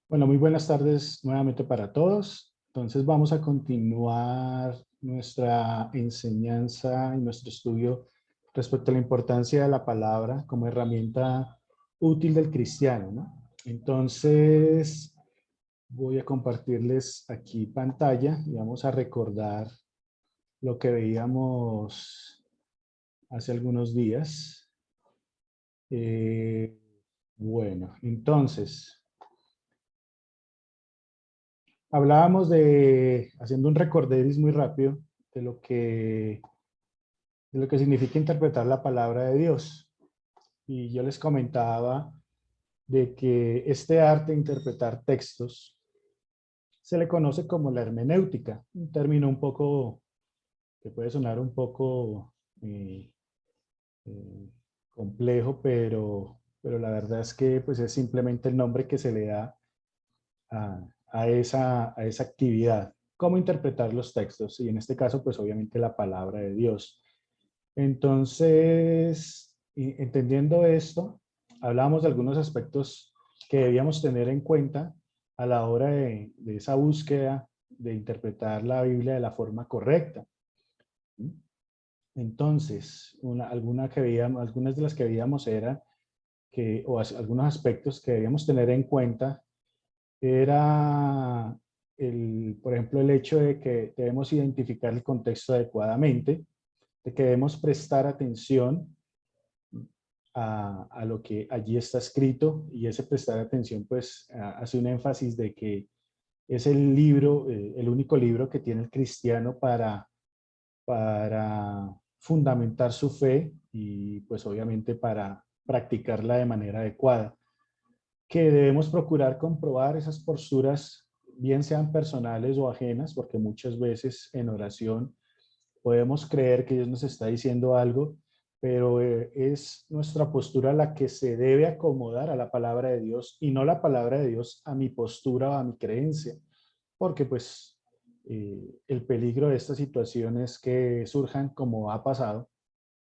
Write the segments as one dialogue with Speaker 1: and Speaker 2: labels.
Speaker 1: Bueno, muy buenas tardes nuevamente para todos. Entonces vamos a continuar nuestra enseñanza y nuestro estudio respecto a la importancia de la palabra como herramienta útil del cristiano, ¿no? Entonces voy a compartirles aquí pantalla y vamos a recordar lo que veíamos hace algunos días. Eh, bueno, entonces hablábamos de, haciendo un recorderis muy rápido, de de lo que significa interpretar la palabra de Dios. Y yo les comentaba de que este arte de interpretar textos se le conoce como la hermenéutica, un término un poco, que puede sonar un poco eh, eh, complejo, pero la verdad es que pues, es simplemente el nombre que se le da a esa actividad. ¿Cómo interpretar los textos? Y en este caso, pues obviamente la palabra de Dios. Entonces, entendiendo esto, hablamos de algunos aspectos que debíamos tener en cuenta a la hora de esa búsqueda de interpretar la Biblia de la forma correcta. Entonces, algunas de las que veíamos era que, algunos aspectos que debíamos tener en cuenta era, por ejemplo, el hecho de que debemos identificar el contexto adecuadamente, de que debemos prestar atención a lo que allí está escrito, y ese prestar atención pues hace un énfasis de que es el libro, el único libro que tiene el cristiano para fundamentar su fe y pues obviamente para practicarla de manera adecuada, que debemos procurar comprobar esas posturas, bien sean personales o ajenas, porque muchas veces en oración podemos creer que Dios nos está diciendo algo, pero es nuestra postura la que se debe acomodar a la palabra de Dios y no la palabra de Dios a mi postura o a mi creencia, porque pues el peligro de esta situación es que surjan, como ha pasado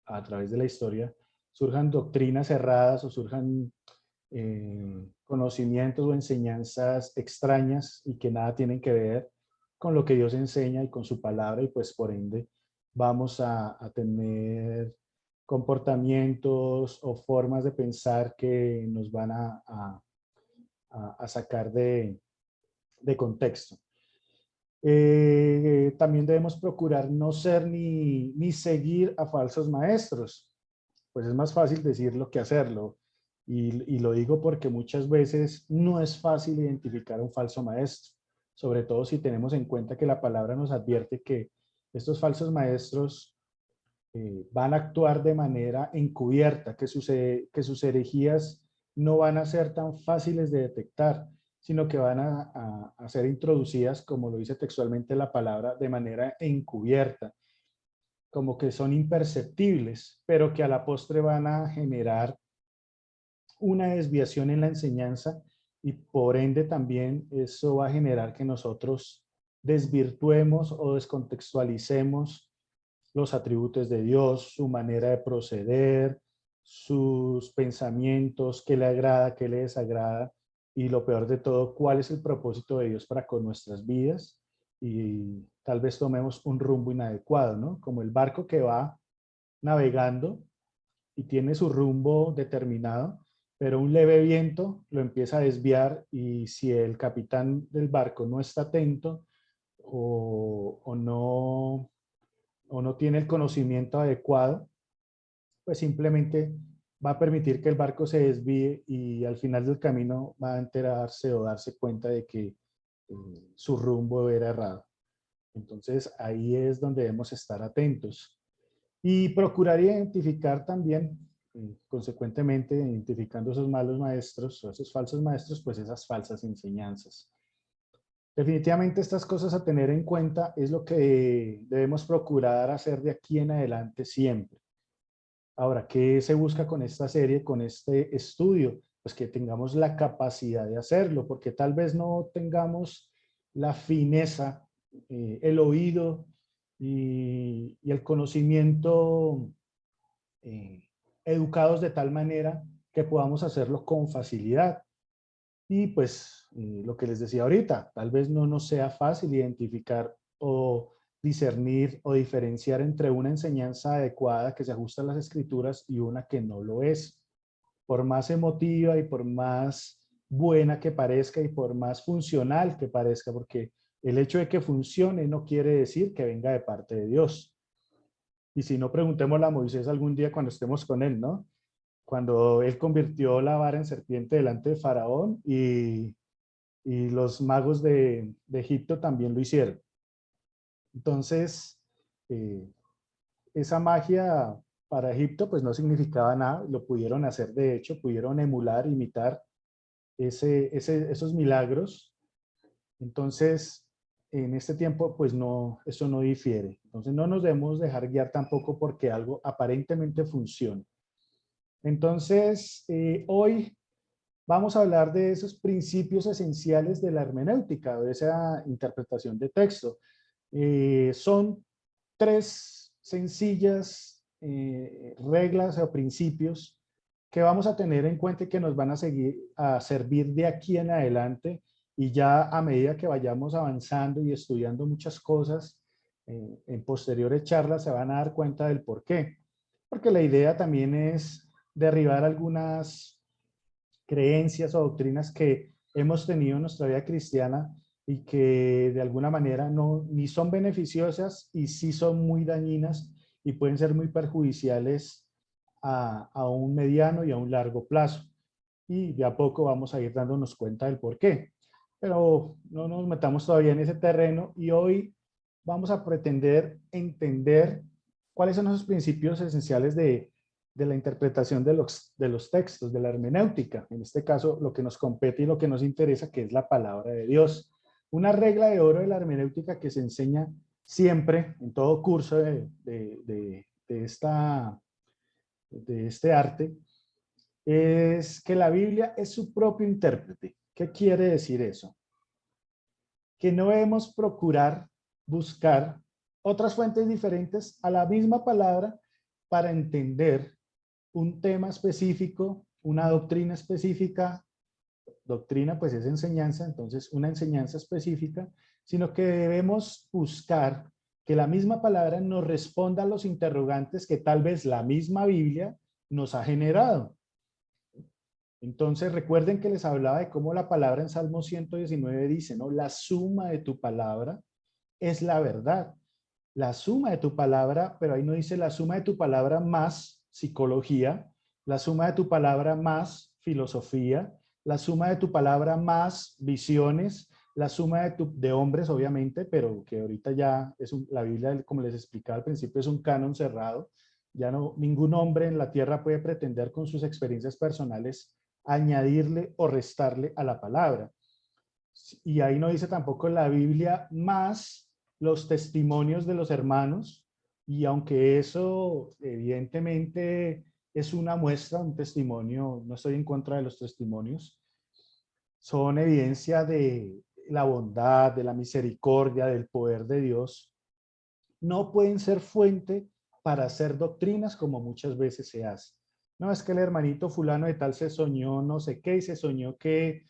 Speaker 1: a través de la historia, surjan doctrinas erradas o surjan conocimientos o enseñanzas extrañas y que nada tienen que ver con lo que Dios enseña y con su palabra, y pues por ende vamos a tener comportamientos o formas de pensar que nos van a sacar de contexto. También debemos procurar no ser ni seguir a falsos maestros, pues es más fácil decirlo que hacerlo. Y lo digo porque muchas veces no es fácil identificar a un falso maestro, sobre todo si tenemos en cuenta que la palabra nos advierte que estos falsos maestros van a actuar de manera encubierta, que sus herejías no van a ser tan fáciles de detectar, sino que van a ser introducidas, como lo dice textualmente la palabra, de manera encubierta, como que son imperceptibles, pero que a la postre van a generar una desviación en la enseñanza, y por ende también eso va a generar que nosotros desvirtuemos o descontextualicemos los atributos de Dios, su manera de proceder, sus pensamientos, qué le agrada, qué le desagrada, y lo peor de todo, cuál es el propósito de Dios para con nuestras vidas, y tal vez tomemos un rumbo inadecuado, ¿no? Como el barco que va navegando y tiene su rumbo determinado, pero un leve viento lo empieza a desviar, y si el capitán del barco no está atento o no tiene el conocimiento adecuado, pues simplemente va a permitir que el barco se desvíe, y al final del camino va a enterarse o darse cuenta de que su rumbo era errado. Entonces ahí es donde debemos estar atentos. Y procurar identificar también, consecuentemente, identificando esos malos maestros o esos falsos maestros, pues esas falsas enseñanzas. Definitivamente estas cosas a tener en cuenta es lo que debemos procurar hacer de aquí en adelante siempre. Ahora, ¿qué se busca con esta serie, con este estudio? Pues que tengamos la capacidad de hacerlo, porque tal vez no tengamos la fineza, el oído y el conocimiento educados de tal manera que podamos hacerlo con facilidad. Y pues lo que les decía ahorita, tal vez no nos sea fácil identificar o discernir o diferenciar entre una enseñanza adecuada que se ajusta a las escrituras y una que no lo es. Por más emotiva y por más buena que parezca y por más funcional que parezca, porque el hecho de que funcione no quiere decir que venga de parte de Dios. Y si no, preguntémosle a Moisés algún día cuando estemos con él, ¿no? Cuando él convirtió la vara en serpiente delante de Faraón y los magos de Egipto también lo hicieron. Entonces, eh, esa magia para Egipto pues no significaba nada, lo pudieron hacer de hecho, pudieron emular, imitar esos milagros. Entonces, en este tiempo pues no, eso no difiere. Entonces no nos debemos dejar guiar tampoco porque algo aparentemente funciona. Entonces, hoy vamos a hablar de esos principios esenciales de la hermenéutica, de esa interpretación de texto. Son tres sencillas reglas o principios que vamos a tener en cuenta y que nos van a seguir a servir de aquí en adelante y ya a medida que vayamos avanzando y estudiando muchas cosas en posteriores charlas se van a dar cuenta del por qué. Porque la idea también es derribar algunas creencias o doctrinas que hemos tenido en nuestra vida cristiana y que de alguna manera no, ni son beneficiosas y sí son muy dañinas y pueden ser muy perjudiciales a un mediano y a un largo plazo. Y de a poco vamos a ir dándonos cuenta del por qué. Pero no nos metamos todavía en ese terreno y hoy vamos a pretender entender cuáles son esos principios esenciales de la interpretación de los textos, de la hermenéutica. En este caso, lo que nos compete y lo que nos interesa, que es la palabra de Dios. Una regla de oro de la hermenéutica que se enseña siempre en todo curso de este arte es que la Biblia es su propio intérprete. ¿Qué quiere decir eso? Que no debemos procurar buscar otras fuentes diferentes a la misma palabra para entender un tema específico, una doctrina específica, doctrina pues es enseñanza, entonces una enseñanza específica, sino que debemos buscar que la misma palabra nos responda a los interrogantes que tal vez la misma Biblia nos ha generado. Entonces recuerden que les hablaba de cómo la palabra en Salmo 119 dice, ¿no? La suma de tu palabra es la verdad. La suma de tu palabra, pero ahí no dice la suma de tu palabra más psicología, la suma de tu palabra más filosofía, la suma de tu palabra más visiones, la suma de hombres, obviamente, pero que ahorita ya es la Biblia, como les explicaba al principio, es un canon cerrado. Ya no, ningún hombre en la tierra puede pretender con sus experiencias personales añadirle o restarle a la palabra. Y ahí no dice tampoco la Biblia más los testimonios de los hermanos, y aunque eso evidentemente es una muestra, un testimonio, no estoy en contra de los testimonios, son evidencia de la bondad, de la misericordia, del poder de Dios, no pueden ser fuente para hacer doctrinas como muchas veces se hace. No, es que el hermanito fulano de tal se soñó no sé qué y se soñó que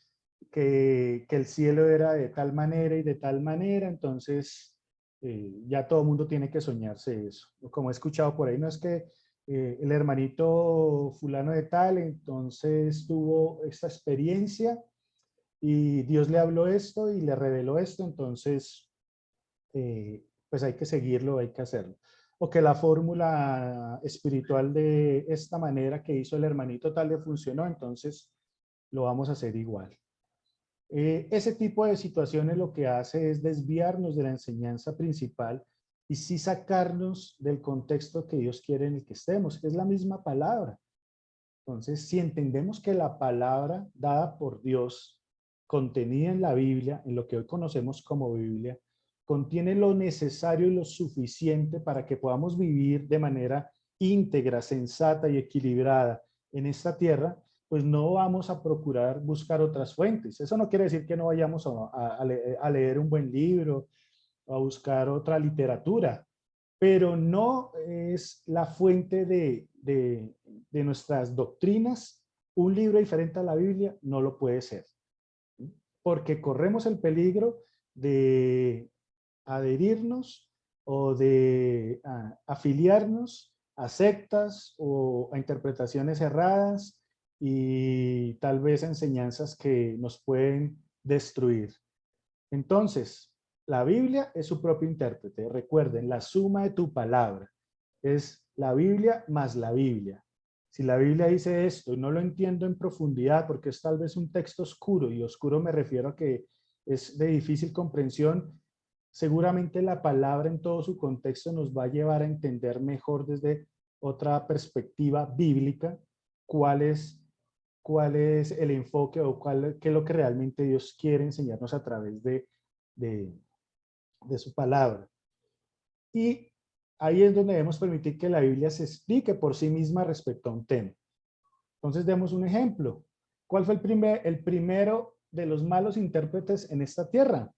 Speaker 1: el cielo era de tal manera y de tal manera, entonces ya todo el mundo tiene que soñarse eso. Como he escuchado por ahí, no es que el hermanito fulano de tal, entonces tuvo esta experiencia y Dios le habló esto y le reveló esto, entonces pues hay que seguirlo, hay que hacerlo. O que la fórmula espiritual de esta manera que hizo el hermanito tal le funcionó, entonces lo vamos a hacer igual. Ese tipo de situaciones lo que hace es desviarnos de la enseñanza principal y sí sacarnos del contexto que Dios quiere en el que estemos, que es la misma palabra. Entonces, si entendemos que la palabra dada por Dios, contenida en la Biblia, en lo que hoy conocemos como Biblia, contiene lo necesario y lo suficiente para que podamos vivir de manera íntegra, sensata y equilibrada en esta tierra, pues no vamos a procurar buscar otras fuentes. Eso no quiere decir que no vayamos a leer un buen libro o a buscar otra literatura, pero no es la fuente de nuestras doctrinas. Un libro diferente a la Biblia no lo puede ser. porque corremos el peligro de adherirnos o de afiliarnos a sectas o a interpretaciones erradas y tal vez enseñanzas que nos pueden destruir. Entonces, la Biblia es su propio intérprete. Recuerden, la suma de tu palabra es la Biblia más la Biblia. Si la Biblia dice esto y no lo entiendo en profundidad porque es tal vez un texto oscuro, y oscuro me refiero a que es de difícil comprensión, seguramente la palabra en todo su contexto nos va a llevar a entender mejor desde otra perspectiva bíblica cuál es el enfoque o qué es lo que realmente Dios quiere enseñarnos a través de, de su palabra. Y ahí es donde debemos permitir que la Biblia se explique por sí misma respecto a un tema. Entonces, demos un ejemplo. ¿Cuál fue el primero de los malos intérpretes en esta tierra?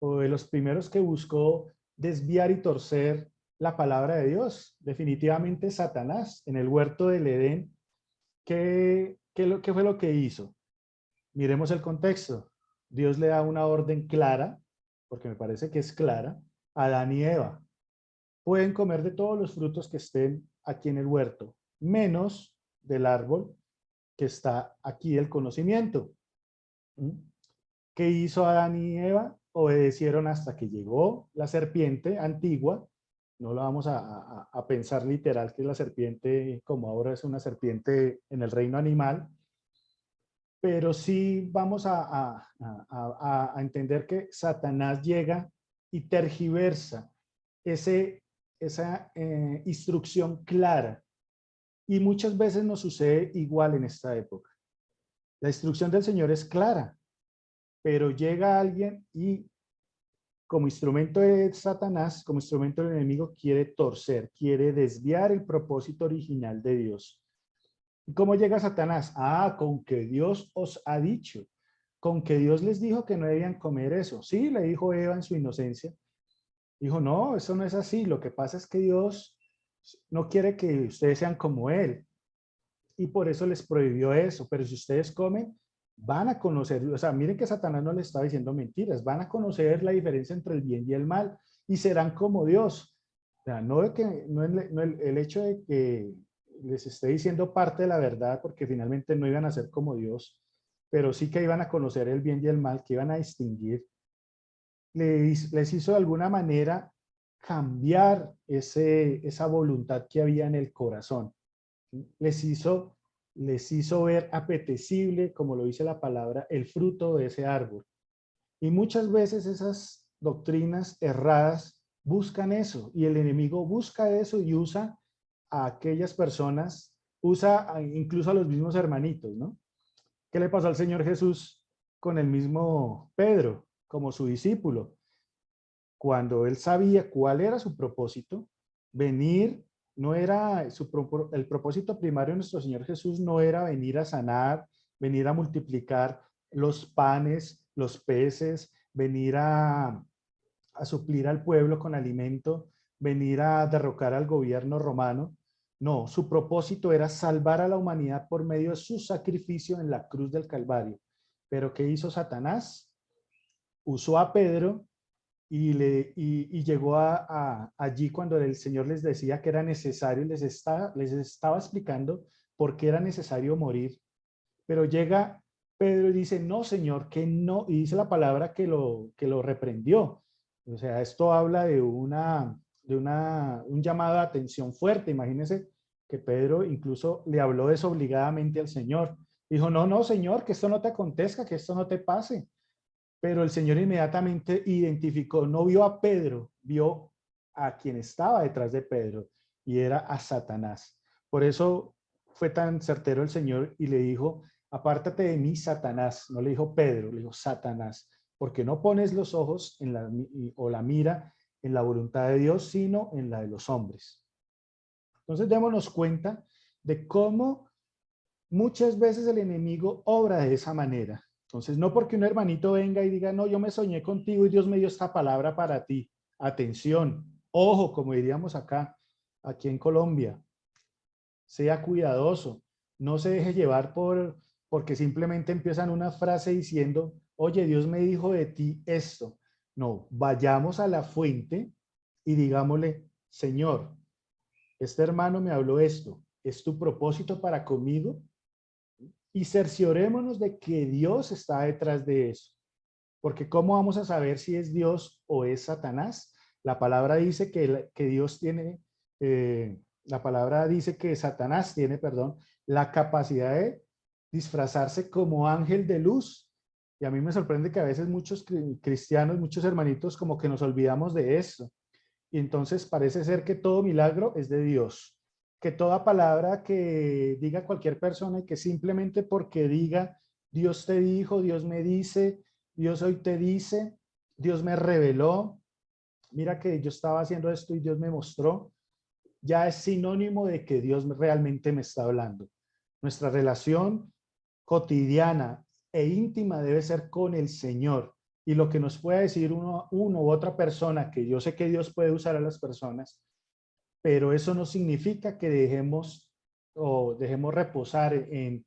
Speaker 1: O de los primeros que buscó desviar y torcer la palabra de Dios. Definitivamente Satanás, en el huerto del Edén. ¿Qué fue lo que hizo? Miremos el contexto. Dios le da una orden clara, porque me parece que es clara, a Adán y Eva. Pueden comer de todos los frutos que estén aquí en el huerto, menos del árbol que está aquí del conocimiento. ¿Mm? ¿Qué hizo Adán y Eva? Obedecieron hasta que llegó la serpiente antigua. No lo vamos a pensar literal que la serpiente, como ahora es una serpiente en el reino animal, pero sí vamos a entender que Satanás llega y tergiversa esa instrucción clara. Y muchas veces nos sucede igual en esta época. La instrucción del Señor es clara, pero llega alguien y como instrumento de Satanás, como instrumento del enemigo, quiere torcer, quiere desviar el propósito original de Dios. ¿Y cómo llega Satanás? Con que Dios os ha dicho, con que Dios les dijo que no debían comer eso. Sí, le dijo Eva en su inocencia. Dijo, no, eso no es así. Lo que pasa es que Dios no quiere que ustedes sean como Él. Y por eso les prohibió eso. Pero si ustedes comen, van a conocer, o sea, miren que Satanás no les está diciendo mentiras, van a conocer la diferencia entre el bien y el mal y serán como Dios. O sea, el hecho de que les esté diciendo parte de la verdad, porque finalmente no iban a ser como Dios, pero sí que iban a conocer el bien y el mal, que iban a distinguir, les hizo de alguna manera cambiar esa voluntad que había en el corazón. Les hizo, les hizo ver apetecible, como lo dice la palabra, el fruto de ese árbol. Y muchas veces esas doctrinas erradas buscan eso, y el enemigo busca eso y usa a aquellas personas, incluso a los mismos hermanitos, ¿no? ¿Qué le pasó al Señor Jesús con el mismo Pedro, como su discípulo? Cuando él sabía cuál era su propósito, venir no era el propósito primario de nuestro Señor Jesús no era venir a sanar, venir a multiplicar los panes, los peces, venir a suplir al pueblo con alimento, venir a derrocar al gobierno romano. No, su propósito era salvar a la humanidad por medio de su sacrificio en la cruz del Calvario. Pero ¿qué hizo Satanás? Usó a Pedro y llegó allí cuando el Señor les decía que era necesario, les estaba explicando por qué era necesario morir. Pero llega Pedro y dice, no, Señor, que no, y dice la palabra que lo reprendió. O sea, esto habla de un llamado de atención fuerte. Imagínense que Pedro incluso le habló desobligadamente al Señor. Dijo, no, no, Señor, que esto no te acontezca, que esto no te pase. Pero el Señor inmediatamente identificó, no vio a Pedro, vio a quien estaba detrás de Pedro, y era a Satanás. Por eso fue tan certero el Señor y le dijo, apártate de mí, Satanás. No le dijo Pedro, le dijo Satanás, porque no pones los ojos o la mira en la voluntad de Dios, sino en la de los hombres. Entonces démonos cuenta de cómo muchas veces el enemigo obra de esa manera. Entonces, no porque un hermanito venga y diga, no, yo me soñé contigo y Dios me dio esta palabra para ti. Atención, ojo, como diríamos aquí en Colombia, sea cuidadoso, no se deje llevar porque simplemente empiezan una frase diciendo, oye, Dios me dijo de ti esto. No, vayamos a la fuente y digámosle, Señor, este hermano me habló esto, ¿es tu propósito para conmigo? Y cerciorémonos de que Dios está detrás de eso. Porque ¿cómo vamos a saber si es Dios o es Satanás? La palabra dice que Dios tiene, la palabra dice que Satanás tiene, perdón, la capacidad de disfrazarse como ángel de luz. Y a mí me sorprende que a veces muchos cristianos, muchos hermanitos, como que nos olvidamos de eso. Y entonces parece ser que todo milagro es de Dios. Que toda palabra que diga cualquier persona y que simplemente porque diga, Dios te dijo, Dios me dice, Dios hoy te dice, Dios me reveló, mira que yo estaba haciendo esto y Dios me mostró, ya es sinónimo de que Dios realmente me está hablando. Nuestra relación cotidiana e íntima debe ser con el Señor. Y lo que nos pueda decir uno u otra persona, que yo sé que Dios puede usar a las personas, pero eso no significa que dejemos reposar en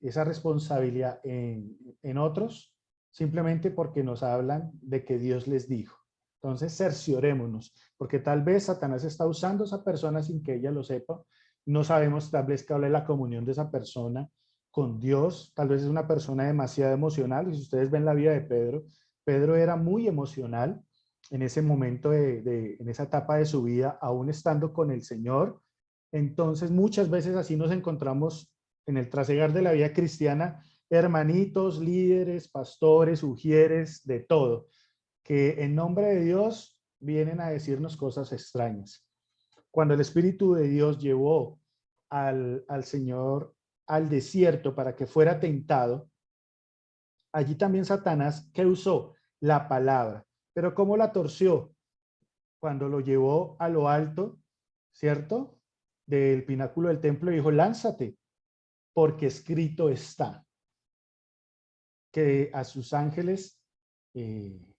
Speaker 1: esa responsabilidad en otros, simplemente porque nos hablan de que Dios les dijo. Entonces, cerciorémonos, porque tal vez Satanás está usando a esa persona sin que ella lo sepa. No sabemos tal vez que hable la comunión de esa persona con Dios. Tal vez es una persona demasiado emocional. Y si ustedes ven la vida de Pedro, Pedro era muy emocional en ese momento, en esa etapa de su vida, aún estando con el Señor. Entonces, muchas veces así nos encontramos en el trasegar de la vida cristiana, hermanitos, líderes, pastores, ujieres, de todo, que en nombre de Dios vienen a decirnos cosas extrañas. Cuando el Espíritu de Dios llevó al Señor al desierto para que fuera tentado, allí también Satanás, ¿qué usó? La palabra. Pero ¿cómo la torció? Cuando lo llevó a lo alto, ¿cierto? Del pináculo del templo, dijo, lánzate, porque escrito está que a sus ángeles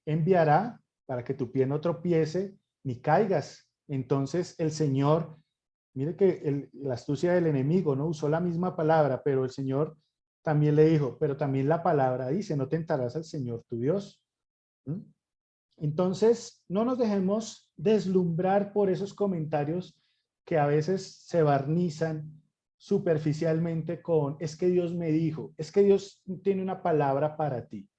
Speaker 1: enviará para que tu pie no tropiece ni caigas. Entonces el Señor, mire que la astucia del enemigo, ¿no? Usó la misma palabra, pero el Señor también le dijo, pero también la palabra dice, no tentarás al Señor tu Dios. ¿Mm? Entonces, no nos dejemos deslumbrar por esos comentarios que a veces se barnizan superficialmente con, es que Dios me dijo, es que Dios tiene una palabra para ti.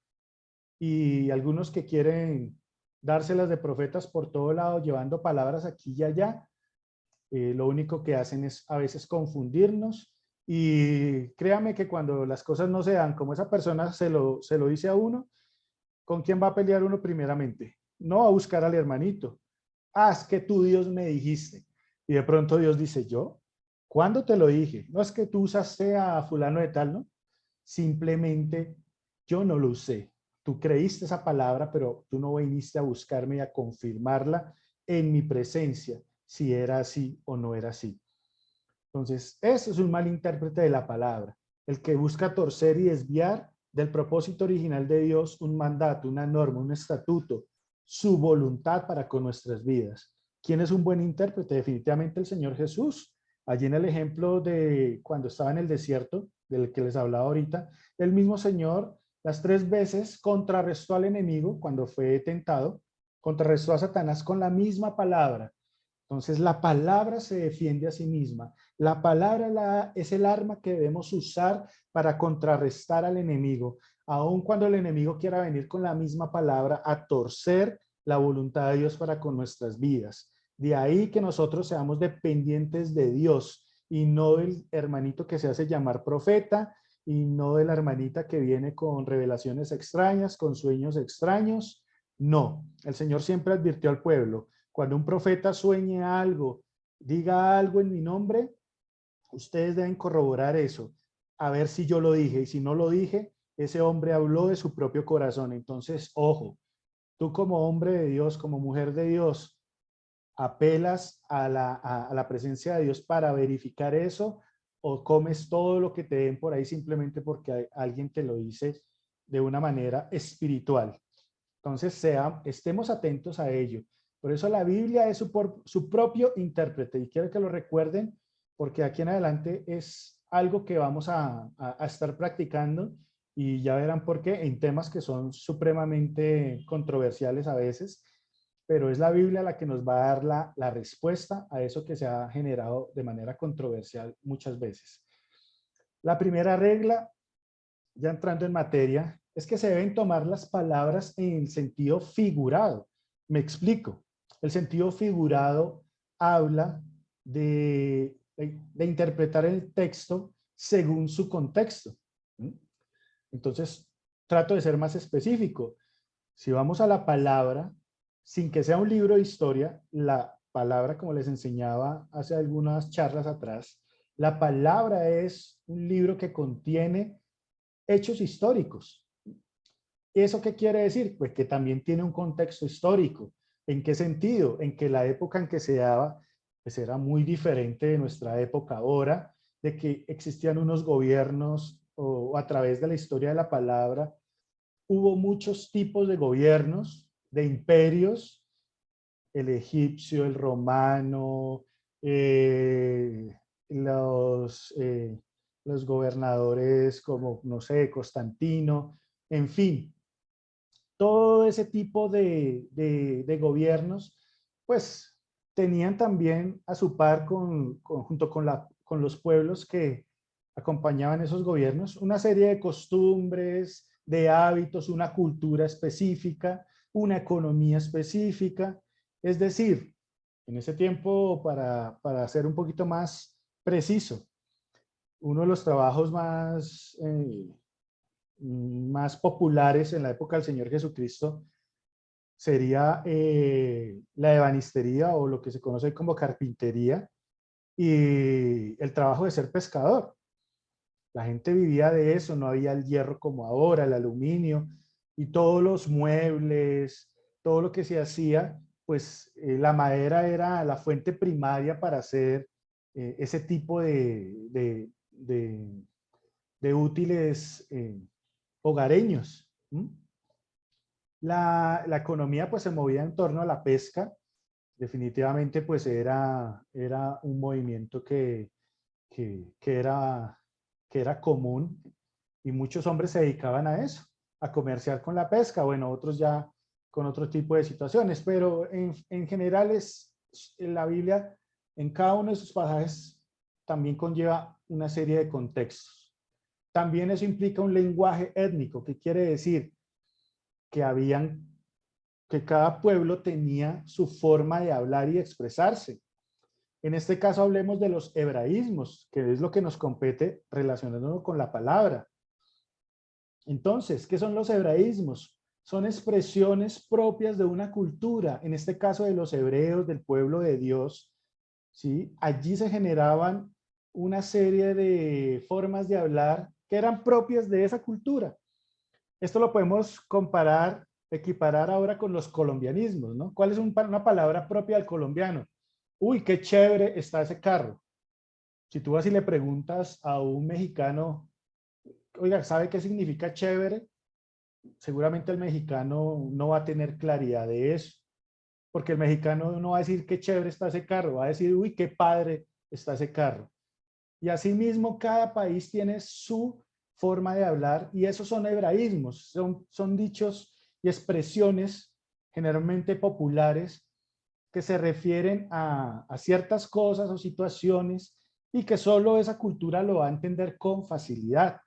Speaker 1: Y algunos que quieren dárselas de profetas por todo lado, llevando palabras aquí y allá, lo único que hacen es a veces confundirnos. Y créame que cuando las cosas no se dan como esa persona se lo dice a uno, ¿con quién va a pelear uno primeramente? No a buscar al hermanito. Ah, es que tú, Dios, me dijiste. Y de pronto Dios dice, ¿yo? ¿Cuándo te lo dije? No es que tú usaste a fulano de tal, ¿no? Simplemente yo no lo usé. Tú creíste esa palabra, pero tú no viniste a buscarme y a confirmarla en mi presencia, si era así o no era así. Entonces, eso es un mal intérprete de la palabra. El que busca torcer y desviar del propósito original de Dios, un mandato, una norma, un estatuto, su voluntad para con nuestras vidas. ¿Quién es un buen intérprete? Definitivamente el Señor Jesús. Allí en el ejemplo de cuando estaba en el desierto, del que les hablaba ahorita, el mismo Señor las 3 veces contrarrestó al enemigo cuando fue tentado, contrarrestó a Satanás con la misma palabra. Entonces la palabra se defiende a sí misma. La palabra es el arma que debemos usar para contrarrestar al enemigo, aun cuando el enemigo quiera venir con la misma palabra a torcer la voluntad de Dios para con nuestras vidas. De ahí que nosotros seamos dependientes de Dios y no del hermanito que se hace llamar profeta y no de la hermanita que viene con revelaciones extrañas, con sueños extraños. No, el Señor siempre advirtió al pueblo, cuando un profeta sueñe algo, diga algo en mi nombre, ustedes deben corroborar eso, a ver si yo lo dije. Y si no lo dije, ese hombre habló de su propio corazón. Entonces, ojo, tú como hombre de Dios, como mujer de Dios, apelas a la presencia de Dios para verificar eso o comes todo lo que te den por ahí simplemente porque alguien te lo dice de una manera espiritual. Entonces, estemos atentos a ello. Por eso la Biblia es su propio intérprete y quiero que lo recuerden porque aquí en adelante es algo que vamos a estar practicando y ya verán por qué en temas que son supremamente controversiales a veces, pero es la Biblia la que nos va a dar la respuesta a eso que se ha generado de manera controversial muchas veces. La primera regla, ya entrando en materia, es que se deben tomar las palabras en sentido figurado. Me explico. El sentido figurado habla de interpretar el texto según su contexto. Entonces, trato de ser más específico. Si vamos a la palabra, sin que sea un libro de historia, la palabra, como les enseñaba hace algunas charlas atrás, la palabra es un libro que contiene hechos históricos. ¿Eso qué quiere decir? Pues que también tiene un contexto histórico. ¿En qué sentido? En que la época en que se daba, pues era muy diferente de nuestra época ahora, de que existían unos gobiernos o a través de la historia de la palabra, hubo muchos tipos de gobiernos, de imperios, el egipcio, el romano, eh, los, eh, los gobernadores como, no sé, Constantino, en fin, todo ese tipo de gobiernos, pues tenían también a su par junto con los pueblos que acompañaban esos gobiernos, una serie de costumbres, de hábitos, una cultura específica, una economía específica. Es decir, en ese tiempo, para ser un poquito más preciso, uno de los trabajos más populares en la época del Señor Jesucristo sería la ebanistería o lo que se conoce como carpintería y el trabajo de ser pescador. La gente vivía de eso, no había el hierro como ahora, el aluminio y todos los muebles, todo lo que se hacía, pues la madera era la fuente primaria para hacer ese tipo de útiles hogareños. La economía pues se movía en torno a la pesca. Definitivamente pues era un movimiento que era común y muchos hombres se dedicaban a eso, a comerciar con la pesca, bueno, otros ya con otro tipo de situaciones, pero en general la Biblia, en cada uno de sus pasajes, también conlleva una serie de contextos. También eso implica un lenguaje étnico, que quiere decir que que cada pueblo tenía su forma de hablar y expresarse. En este caso hablemos de los hebraísmos, que es lo que nos compete relacionándonos con la palabra. Entonces, ¿qué son los hebraísmos? Son expresiones propias de una cultura, en este caso de los hebreos, del pueblo de Dios, ¿sí? Allí se generaban una serie de formas de hablar que eran propias de esa cultura. Esto lo podemos comparar, equiparar ahora con los colombianismos, ¿no? ¿Cuál es una palabra propia del colombiano? Uy, qué chévere está ese carro. Si tú vas y le preguntas a un mexicano, oiga, ¿sabe qué significa chévere? Seguramente el mexicano no va a tener claridad de eso, porque el mexicano no va a decir qué chévere está ese carro, va a decir, uy, qué padre está ese carro. Y asimismo, cada país tiene su forma de hablar y esos son hebraísmos, son dichos y expresiones generalmente populares que se refieren a ciertas cosas o situaciones y que solo esa cultura lo va a entender con facilidad.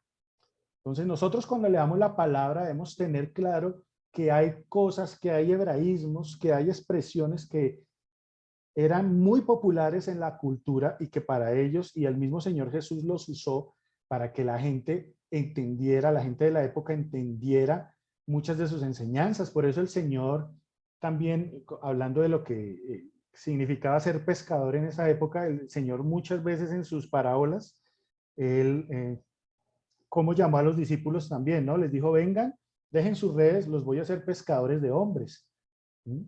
Speaker 1: Entonces nosotros cuando le damos la palabra debemos tener claro que hay cosas, que hay hebraísmos, que hay expresiones que eran muy populares en la cultura y que para ellos y el mismo Señor Jesús los usó para que la gente entendiera, la gente de la época entendiera muchas de sus enseñanzas. Por eso el Señor también, hablando de lo que significaba ser pescador en esa época, el Señor muchas veces en sus parábolas, él, como llamó a los discípulos también, ¿no? Les dijo, vengan, dejen sus redes, los voy a hacer pescadores de hombres. ¿Sí?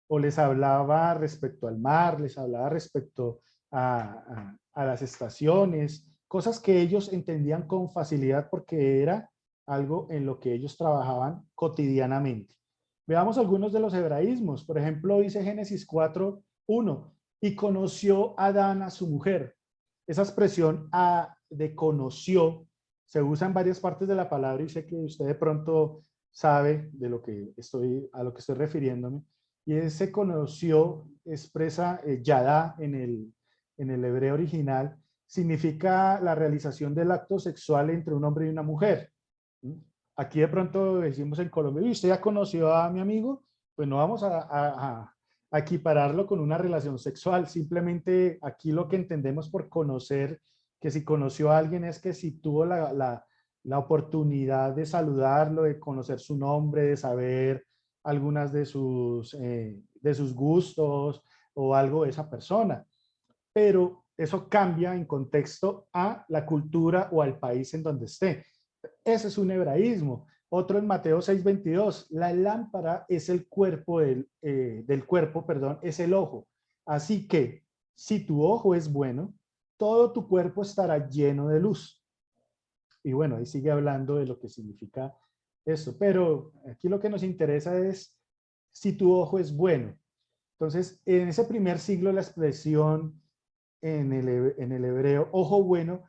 Speaker 1: O les hablaba respecto al mar, les hablaba respecto a las estaciones, cosas que ellos entendían con facilidad porque era algo en lo que ellos trabajaban cotidianamente. Veamos algunos de los hebraísmos. Por ejemplo, dice Génesis 4:1, y conoció Adán a su mujer. Esa expresión de conoció, se usa en varias partes de la palabra y sé que usted de pronto sabe de lo que a lo que estoy refiriéndome. Y ese conoció expresa yadá en el hebreo original, significa la realización del acto sexual entre un hombre y una mujer. Aquí de pronto decimos en Colombia, ¿y usted ya conoció a mi amigo? Pues no vamos a equipararlo con una relación sexual, simplemente aquí lo que entendemos por conocer, que si conoció a alguien es que si tuvo la oportunidad de saludarlo, de conocer su nombre, de saber algunas de sus gustos o algo de esa persona. Pero eso cambia en contexto a la cultura o al país en donde esté. Ese es un hebraísmo. Otro en Mateo 6:22, la lámpara es el cuerpo del cuerpo, perdón, es el ojo. Así que si tu ojo es bueno, todo tu cuerpo estará lleno de luz. Y bueno, ahí sigue hablando de lo que significa eso. Pero aquí lo que nos interesa es si tu ojo es bueno. Entonces, en ese primer siglo la expresión en el hebreo, ojo bueno,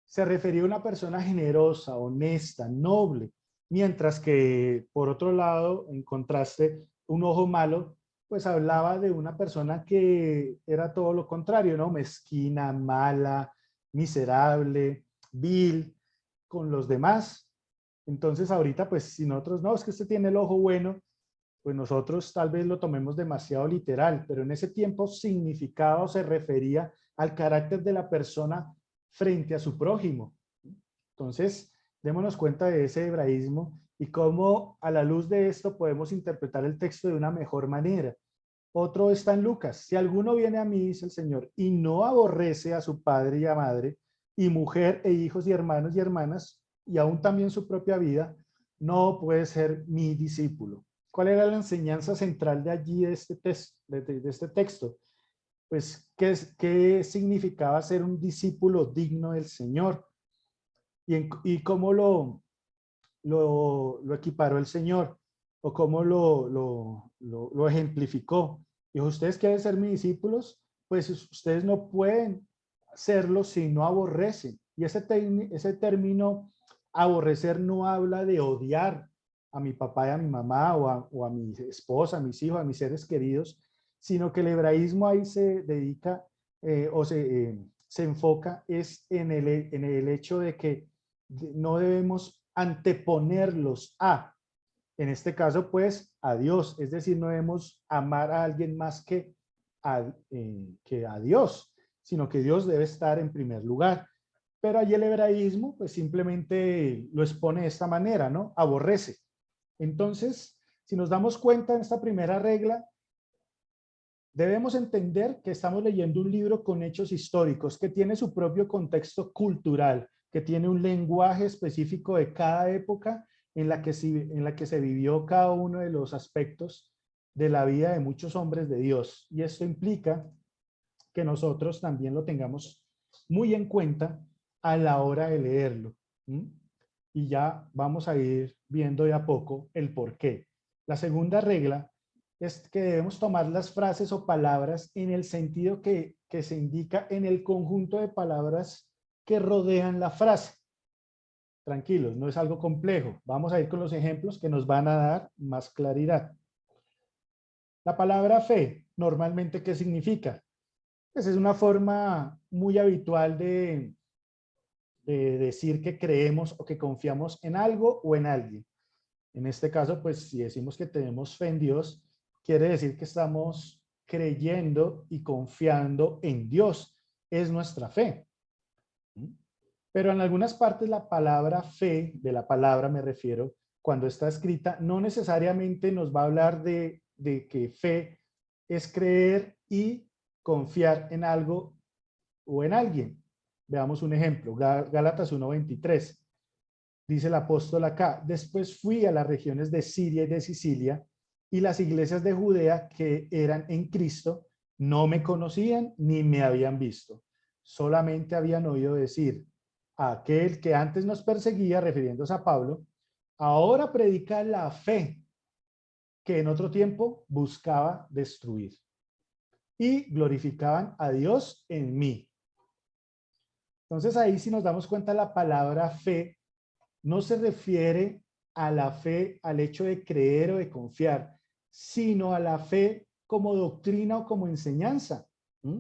Speaker 1: se refería a una persona generosa, honesta, noble, mientras que, por otro lado, en contraste, un ojo malo, pues hablaba de una persona que era todo lo contrario, ¿no? Mezquina, mala, miserable, vil con los demás. Entonces, ahorita, pues, si nosotros, no, es que usted tiene el ojo bueno, pues nosotros tal vez lo tomemos demasiado literal, pero en ese tiempo significado se refería al carácter de la persona frente a su prójimo. Entonces, démonos cuenta de ese hebraísmo y cómo a la luz de esto podemos interpretar el texto de una mejor manera. Otro está en Lucas. Si alguno viene a mí, dice el Señor, y no aborrece a su padre y a madre, y mujer e hijos y hermanos y hermanas, y aún también su propia vida, no puede ser mi discípulo. ¿Cuál era la enseñanza central de allí de este texto? Pues, ¿qué significaba ser un discípulo digno del Señor? Y cómo lo equiparó el Señor, o cómo lo ejemplificó. Dijo, ustedes quieren ser mis discípulos, pues ustedes no pueden serlo si no aborrecen. Y ese término aborrecer no habla de odiar a mi papá y a mi mamá, o a mi esposa, a mis hijos, a mis seres queridos, sino que el hebraísmo ahí se dedica se enfoca es en el hecho de que no debemos anteponerlos en este caso, pues, a Dios. Es decir, no debemos amar a alguien más que a Dios, sino que Dios debe estar en primer lugar. Pero allí el hebraísmo, pues, simplemente lo expone de esta manera, ¿no? Aborrece. Entonces, si nos damos cuenta en esta primera regla, debemos entender que estamos leyendo un libro con hechos históricos, que tiene su propio contexto cultural, que tiene un lenguaje específico de cada época en la que se vivió cada uno de los aspectos de la vida de muchos hombres de Dios. Y esto implica que nosotros también lo tengamos muy en cuenta a la hora de leerlo. ¿Mm? Y ya vamos a ir viendo de a poco el por qué. La segunda regla es que debemos tomar las frases o palabras en el sentido que se indica en el conjunto de palabras que rodean la frase. Tranquilos, no es algo complejo. Vamos a ir con los ejemplos que nos van a dar más claridad. La palabra fe, normalmente, ¿qué significa? Pues es una forma muy habitual de decir que creemos o que confiamos en algo o en alguien. En este caso, pues si decimos que tenemos fe en Dios, quiere decir que estamos creyendo y confiando en Dios. Es nuestra fe. Pero en algunas partes la palabra fe, de la palabra me refiero, cuando está escrita, no necesariamente nos va a hablar de que fe es creer y confiar en algo o en alguien. Veamos un ejemplo, Gálatas 1:23. Dice el apóstol acá, después fui a las regiones de Siria y de Sicilia, y las iglesias de Judea que eran en Cristo no me conocían ni me habían visto. Solamente habían oído decir, aquel que antes nos perseguía, refiriéndose a Pablo, ahora predica la fe que en otro tiempo buscaba destruir. Y glorificaban a Dios en mí. Entonces ahí si nos damos cuenta la palabra fe no se refiere a la fe, al hecho de creer o de confiar, sino a la fe como doctrina o como enseñanza. ¿Mm?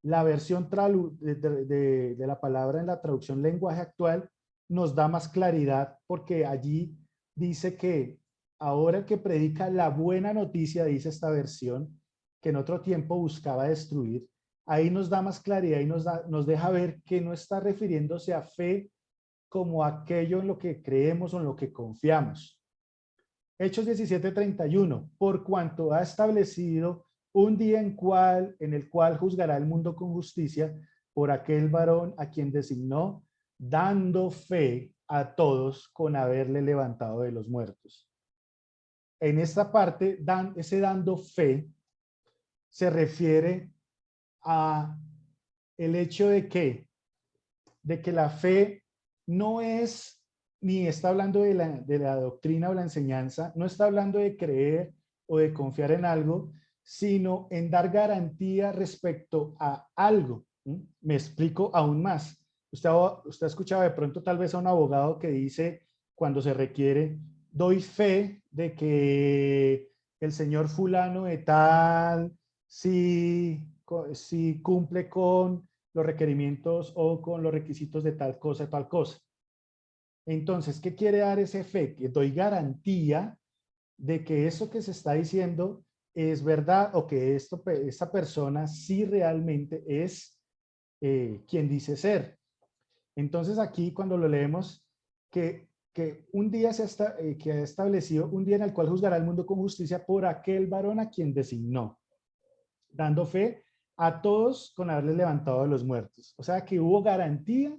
Speaker 1: La versión de la palabra en la traducción lenguaje actual nos da más claridad porque allí dice que ahora el que predica la buena noticia, dice esta versión, que en otro tiempo buscaba destruir, ahí nos da más claridad y nos deja ver que no está refiriéndose a fe como aquello en lo que creemos o en lo que confiamos. Hechos 17:31, por cuanto ha establecido un día en el cual juzgará el mundo con justicia por aquel varón a quien designó, dando fe a todos con haberle levantado de los muertos. En esta parte, ese dando fe se refiere a el hecho de que la fe no es, ni está hablando de la doctrina o la enseñanza, no está hablando de creer o de confiar en algo, sino en dar garantía respecto a algo. ¿Mm? Me explico aún más. Usted ha escuchado de pronto tal vez a un abogado que dice, cuando se requiere, doy fe de que el señor fulano de tal, si cumple con los requerimientos o con los requisitos de tal cosa, tal cosa. Entonces, ¿qué quiere dar ese fe? Que doy garantía de que eso que se está diciendo es verdad o que esta persona sí realmente es quien dice ser. Entonces aquí cuando lo leemos, que un día que ha establecido un día en el cual juzgará el mundo con justicia por aquel varón a quien designó, dando fe a todos con haberles levantado de los muertos. O sea que hubo garantía,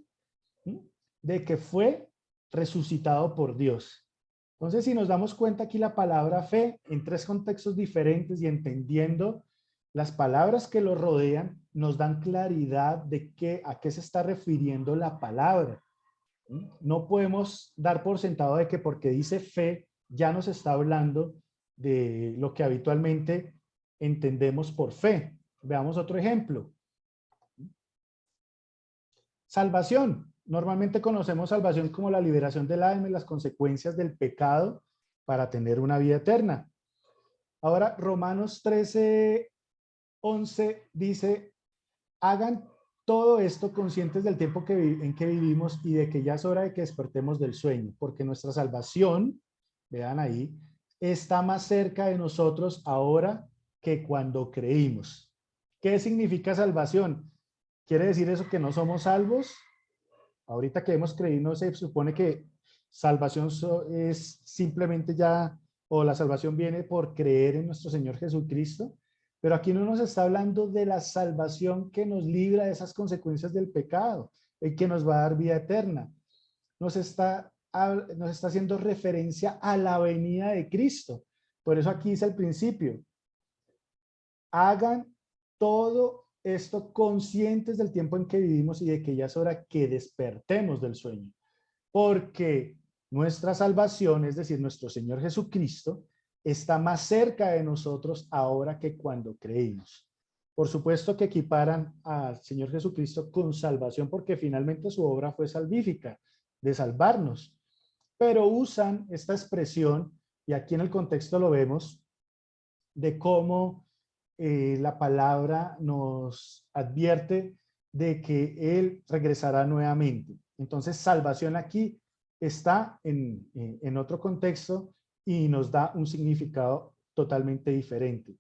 Speaker 1: ¿sí?, de que fue resucitado por Dios. Entonces, si nos damos cuenta aquí la palabra fe en tres contextos diferentes y entendiendo las palabras que lo rodean, nos dan claridad de a qué se está refiriendo la palabra. ¿Sí? No podemos dar por sentado de que porque dice fe ya nos está hablando de lo que habitualmente entendemos por fe. Veamos otro ejemplo. Salvación. Normalmente conocemos salvación como la liberación del alma y las consecuencias del pecado para tener una vida eterna. Ahora, Romanos 13:11 dice, hagan todo esto conscientes del tiempo en que vivimos y de que ya es hora de que despertemos del sueño, porque nuestra salvación, vean ahí, está más cerca de nosotros ahora que cuando creímos. ¿Qué significa salvación? ¿Quiere decir eso que no somos salvos? Ahorita que hemos creído, no se supone que salvación es simplemente ya, o la salvación viene por creer en nuestro Señor Jesucristo, pero aquí no nos está hablando de la salvación que nos libra de esas consecuencias del pecado, el que nos va a dar vida eterna. Nos está haciendo referencia a la venida de Cristo. Por eso aquí dice al principio, hagan todo esto conscientes del tiempo en que vivimos y de que ya es hora que despertemos del sueño. Porque nuestra salvación, es decir, nuestro Señor Jesucristo, está más cerca de nosotros ahora que cuando creímos. Por supuesto que equiparan al Señor Jesucristo con salvación porque finalmente su obra fue salvífica, de salvarnos. Pero usan esta expresión, y aquí en el contexto lo vemos, de cómo la palabra nos advierte de que Él regresará nuevamente. Entonces, salvación aquí está en otro contexto y nos da un significado totalmente diferente.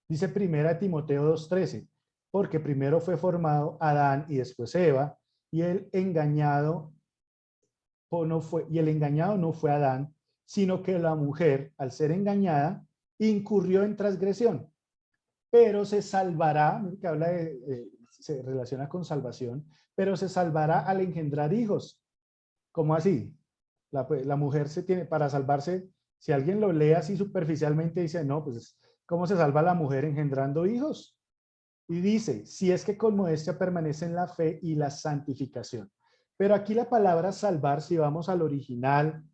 Speaker 1: Dice primera Timoteo 2:13, porque primero fue formado Adán y después Eva, y el engañado no fue Adán, sino que la mujer, al ser engañada, incurrió en transgresión, pero se salvará, que habla se relaciona con salvación, pero se salvará al engendrar hijos. ¿Cómo así? La mujer se tiene, para salvarse, si alguien lo lee así superficialmente, dice, no, pues, ¿cómo se salva la mujer engendrando hijos? Y dice, si es que con modestia permanece en la fe y la santificación. Pero aquí la palabra salvar, si vamos al original,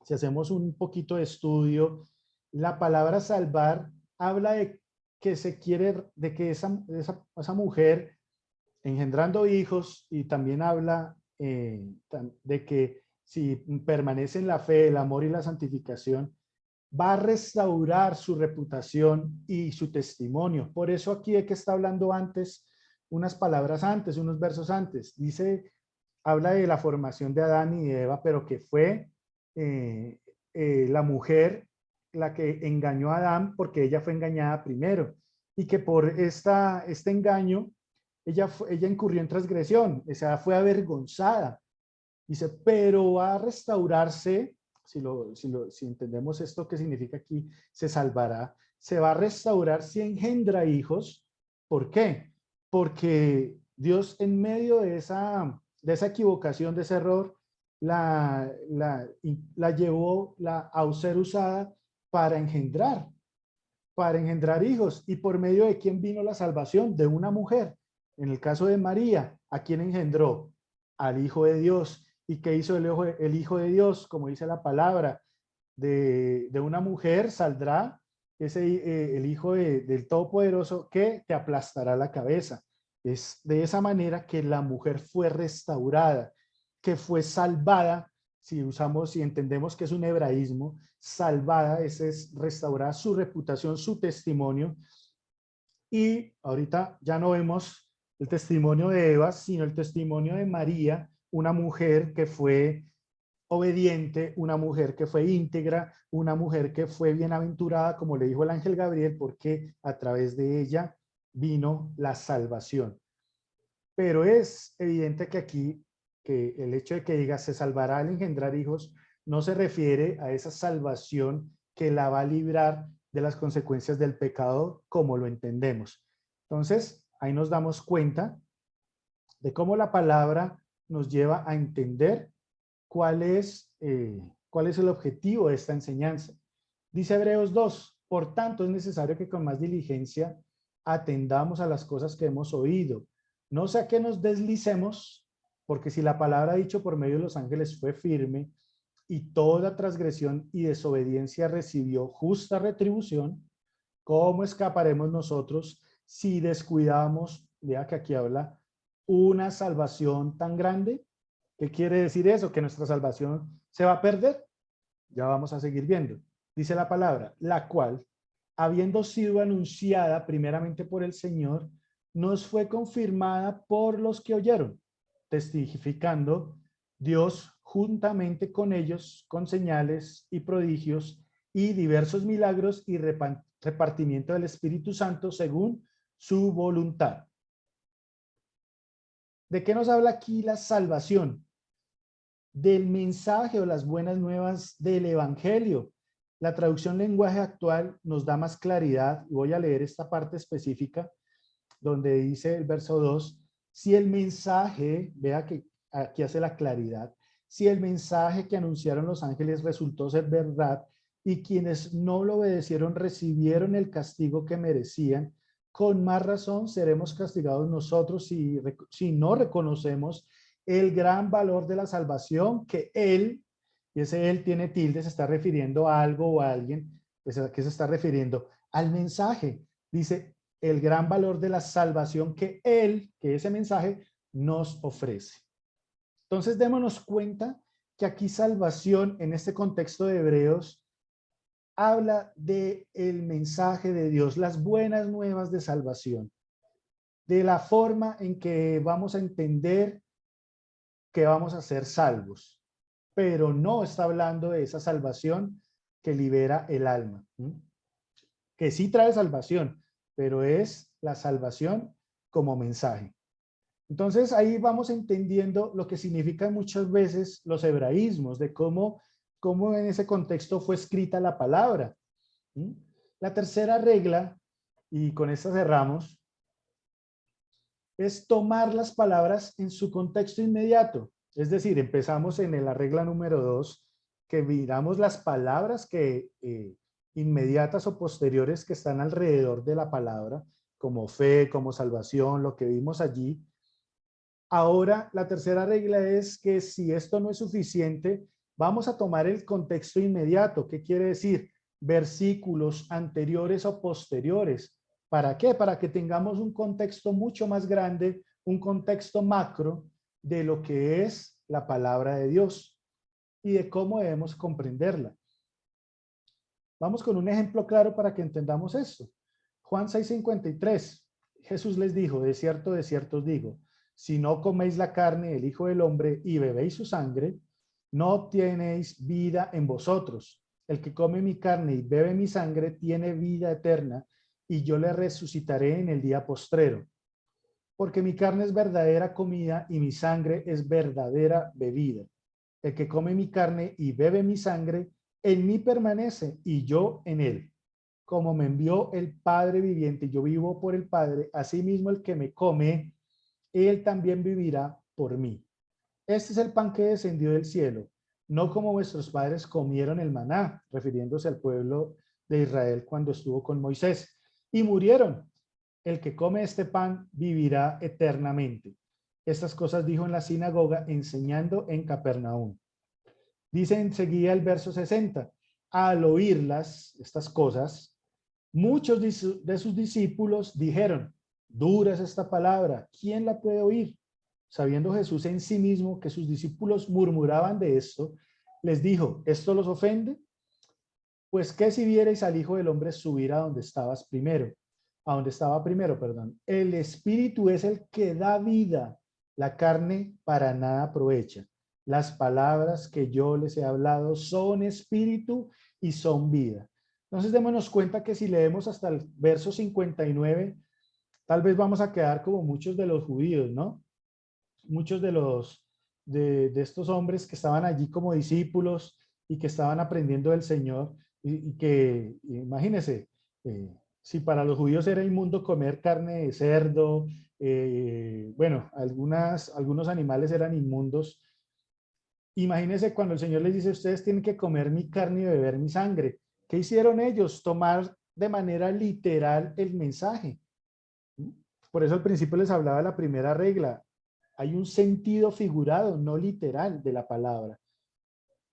Speaker 1: si hacemos un poquito de estudio, la palabra salvar habla de que se quiere, de que esa mujer engendrando hijos, y también habla de que si permanece en la fe, el amor y la santificación, va a restaurar su reputación y su testimonio. Por eso aquí es que está hablando antes, unas palabras antes, unos versos antes. Dice, habla de la formación de Adán y de Eva, pero que fue eh, la mujer la que engañó a Adán porque ella fue engañada primero. Y que por este engaño, ella incurrió en transgresión, o sea, fue avergonzada. Dice, pero va a restaurarse, si entendemos esto que significa aquí, se salvará, se va a restaurar si engendra hijos. ¿Por qué? Porque Dios en medio de esa equivocación, de ese error, la llevó a ser usada para engendrar hijos. ¿Y por medio de quién vino la salvación? De una mujer. En el caso de María, ¿a quién engendró? Al Hijo de Dios. ¿Y qué hizo el Hijo de Dios? Como dice la palabra, de una mujer saldrá el Hijo del Todopoderoso que te aplastará la cabeza. Es de esa manera que la mujer fue restaurada, que fue salvada. Si entendemos que es un hebraísmo, salvada, ese es restaurar su reputación, su testimonio. Y ahorita ya no vemos el testimonio de Eva, sino el testimonio de María, una mujer que fue obediente, una mujer que fue íntegra, una mujer que fue bienaventurada, como le dijo el ángel Gabriel, porque a través de ella vino la salvación. Pero es evidente que aquí, que el hecho de que diga se salvará al engendrar hijos, no se refiere a esa salvación que la va a librar de las consecuencias del pecado como lo entendemos. Entonces, ahí nos damos cuenta de cómo la palabra nos lleva a entender cuál es el objetivo de esta enseñanza. Dice Hebreos 2, por tanto es necesario que con más diligencia atendamos a las cosas que hemos oído, no sea que nos deslicemos, porque si la palabra dicho por medio de los ángeles fue firme, y toda transgresión y desobediencia recibió justa retribución, ¿cómo escaparemos nosotros si descuidamos, vea que aquí habla, una salvación tan grande? ¿Qué quiere decir eso? ¿Que nuestra salvación se va a perder? Ya vamos a seguir viendo. Dice la palabra, la cual, habiendo sido anunciada primeramente por el Señor, nos fue confirmada por los que oyeron, testificando Dios juntamente con ellos, con señales y prodigios y diversos milagros y repartimiento del Espíritu Santo según su voluntad. ¿De qué nos habla aquí la salvación? Del mensaje o las buenas nuevas del Evangelio. La traducción lenguaje actual nos da más claridad. Voy a leer esta parte específica donde dice el verso 2, si el mensaje, vea que aquí hace la claridad, si el mensaje que anunciaron los ángeles resultó ser verdad y quienes no lo obedecieron recibieron el castigo que merecían, con más razón seremos castigados nosotros si no reconocemos el gran valor de la salvación que él, y ese él tiene tilde, se está refiriendo a algo o a alguien, pues a qué se está refiriendo, al mensaje. Dice, el gran valor de la salvación que él, que ese mensaje nos ofrece. Entonces démonos cuenta que aquí salvación en este contexto de Hebreos habla de el mensaje de Dios, las buenas nuevas de salvación, de la forma en que vamos a entender que vamos a ser salvos, pero no está hablando de esa salvación que libera el alma, que sí trae salvación, pero es la salvación como mensaje. Entonces ahí vamos entendiendo lo que significan muchas veces los hebraísmos, de cómo en ese contexto fue escrita la palabra. La tercera regla, y con esta cerramos, es tomar las palabras en su contexto inmediato. Es decir, empezamos en la regla número 2, que miramos las palabras que inmediatas o posteriores que están alrededor de la palabra, como fe, como salvación, lo que vimos allí. Ahora, la tercera regla es que si esto no es suficiente, vamos a tomar el contexto inmediato. ¿Qué quiere decir? Versículos anteriores o posteriores. ¿Para qué? Para que tengamos un contexto mucho más grande, un contexto macro de lo que es la palabra de Dios y de cómo debemos comprenderla. Vamos con un ejemplo claro para que entendamos esto. Juan 6:53. Jesús les dijo, de cierto os digo, si no coméis la carne del Hijo del Hombre y bebéis su sangre, no tenéis vida en vosotros. El que come mi carne y bebe mi sangre tiene vida eterna, y yo le resucitaré en el día postrero. Porque mi carne es verdadera comida y mi sangre es verdadera bebida. El que come mi carne y bebe mi sangre, en mí permanece y yo en él. Como me envió el Padre viviente y yo vivo por el Padre, asimismo el que me come, él también vivirá por mí. Este es el pan que descendió del cielo, no como vuestros padres comieron el maná, refiriéndose al pueblo de Israel cuando estuvo con Moisés, y murieron. El que come este pan vivirá eternamente. Estas cosas dijo en la sinagoga, enseñando en Capernaum. Dice enseguida el verso 60, al oírlas, estas cosas, muchos de sus discípulos dijeron, dura es esta palabra, ¿quién la puede oír? Sabiendo Jesús en sí mismo que sus discípulos murmuraban de esto, les dijo, ¿esto los ofende? Pues qué si vierais al Hijo del Hombre subir a donde estabas primero, a donde estaba primero, perdón. El Espíritu es el que da vida, la carne para nada aprovecha. Las palabras que yo les he hablado son espíritu y son vida. Entonces démonos cuenta que si leemos hasta el verso 59, tal vez vamos a quedar como muchos de los judíos, ¿no? Muchos de estos hombres que estaban allí como discípulos y que estaban aprendiendo del Señor y que, imagínense, si para los judíos era inmundo comer carne de cerdo, bueno, algunos animales eran inmundos. Imagínense cuando el Señor les dice, ustedes tienen que comer mi carne y beber mi sangre. ¿Qué hicieron ellos? Tomar de manera literal el mensaje. Por eso al principio les hablaba de la primera regla. Hay un sentido figurado, no literal, de la palabra.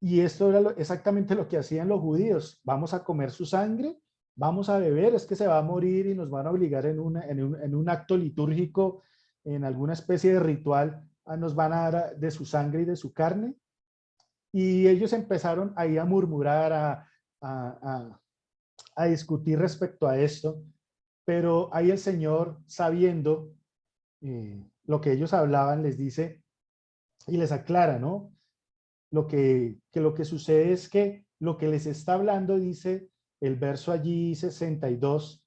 Speaker 1: Y esto era exactamente lo que hacían los judíos. Vamos a comer su sangre, vamos a beber, es que se va a morir y nos van a obligar en un acto litúrgico, en alguna especie de ritual, nos van a dar de su sangre y de su carne. Y ellos empezaron ahí a murmurar, a discutir respecto a esto, pero ahí el Señor, sabiendo lo que ellos hablaban, les dice y les aclara, ¿no? Lo que sucede es que lo que les está hablando, dice el verso allí 62,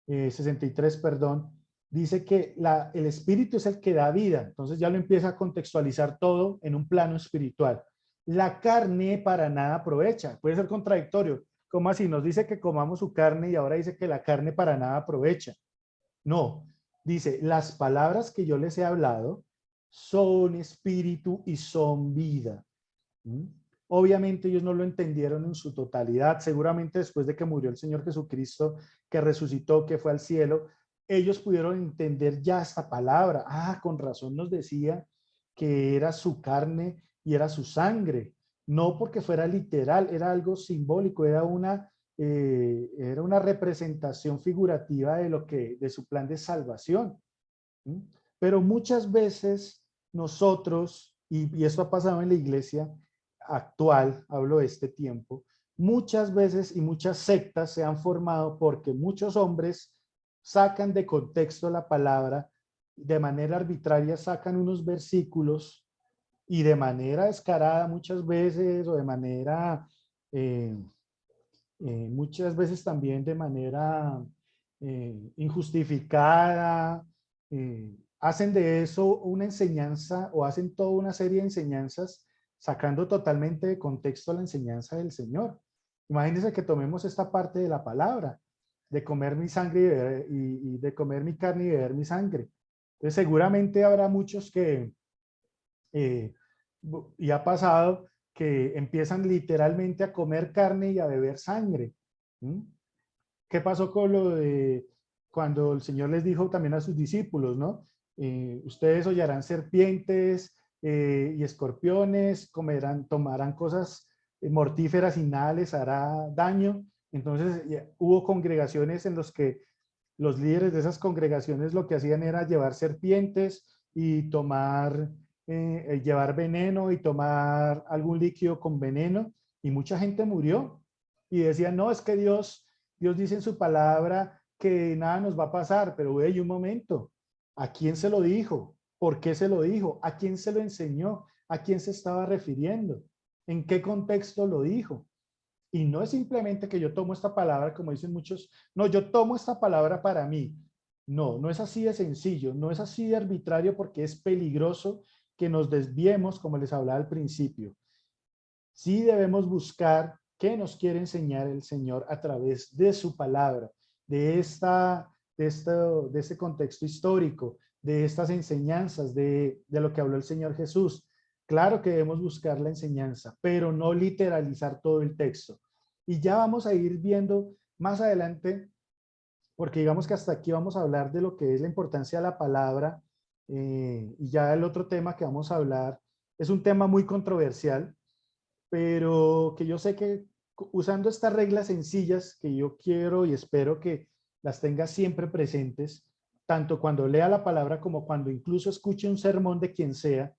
Speaker 1: 63, perdón, dice que el espíritu es el que da vida. Entonces ya lo empieza a contextualizar todo en un plano espiritual. La carne para nada aprovecha. Puede ser contradictorio. ¿Cómo así? Nos dice que comamos su carne y ahora dice que la carne para nada aprovecha. No, dice, las palabras que yo les he hablado son espíritu y son vida. Obviamente ellos no lo entendieron en su totalidad. Seguramente después de que murió el Señor Jesucristo, que resucitó, que fue al cielo, ellos pudieron entender ya esta palabra. Ah, con razón nos decía que era su carne y era su sangre. No porque fuera literal, era algo simbólico, era una representación figurativa de su plan de salvación. Pero muchas veces nosotros, y esto ha pasado en la iglesia actual, hablo de este tiempo, muchas veces y muchas sectas se han formado porque muchos hombres sacan de contexto la palabra, de manera arbitraria sacan unos versículos y de manera descarada muchas veces o de manera, muchas veces también de manera injustificada, hacen de eso una enseñanza o hacen toda una serie de enseñanzas sacando totalmente de contexto la enseñanza del Señor. Imagínense que tomemos esta parte de la palabra, de comer mi sangre y de comer mi carne y beber mi sangre. Entonces seguramente habrá muchos que, y ha pasado, que empiezan literalmente a comer carne y a beber sangre. ¿Qué pasó con lo de cuando el Señor les dijo también a sus discípulos, ¿no? Ustedes hollarán serpientes y escorpiones, tomarán cosas mortíferas y nada les hará daño. Entonces hubo congregaciones en las que los líderes de esas congregaciones lo que hacían era llevar serpientes y tomar, llevar veneno y tomar algún líquido con veneno, y mucha gente murió. Y decían, no, es que Dios dice en su palabra que nada nos va a pasar, pero güey, un momento, ¿a quién se lo dijo? ¿Por qué se lo dijo? ¿A quién se lo enseñó? ¿A quién se estaba refiriendo? ¿En qué contexto lo dijo? Y no es simplemente que yo tomo esta palabra, como dicen muchos, no, yo tomo esta palabra para mí. No, no es así de sencillo, no es así de arbitrario, porque es peligroso que nos desviemos, como les hablaba al principio. Sí debemos buscar qué nos quiere enseñar el Señor a través de su palabra, de este contexto histórico, de estas enseñanzas, de lo que habló el Señor Jesús. Claro que debemos buscar la enseñanza, pero no literalizar todo el texto. Y ya vamos a ir viendo más adelante, porque digamos que hasta aquí vamos a hablar de lo que es la importancia de la palabra, y ya el otro tema que vamos a hablar es un tema muy controversial, pero que yo sé que usando estas reglas sencillas que yo quiero y espero que las tenga siempre presentes, tanto cuando lea la palabra como cuando incluso escuche un sermón de quien sea,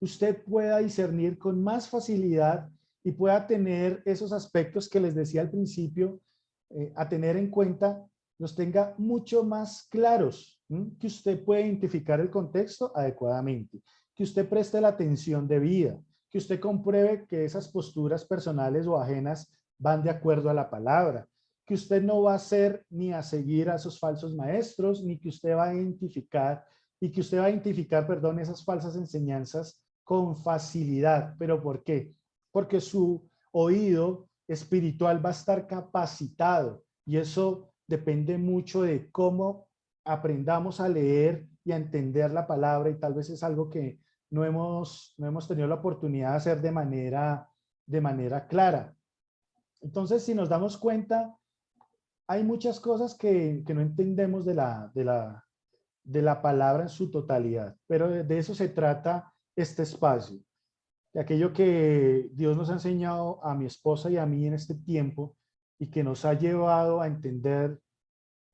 Speaker 1: usted pueda discernir con más facilidad y pueda tener esos aspectos que les decía al principio, a tener en cuenta, los tenga mucho más claros, que usted pueda identificar el contexto adecuadamente, que usted preste la atención debida, que usted compruebe que esas posturas personales o ajenas van de acuerdo a la palabra, que usted no va a hacer ni a seguir a esos falsos maestros, ni que usted va a identificar, perdón, esas falsas enseñanzas con facilidad. ¿Pero por qué? Porque su oído espiritual va a estar capacitado, y eso depende mucho de cómo aprendamos a leer y a entender la palabra, y tal vez es algo que no hemos tenido la oportunidad de hacer de manera clara. Entonces, si nos damos cuenta, hay muchas cosas que no entendemos de la palabra en su totalidad, pero de eso se trata este espacio, de aquello que Dios nos ha enseñado a mi esposa y a mí en este tiempo, y que nos ha llevado a entender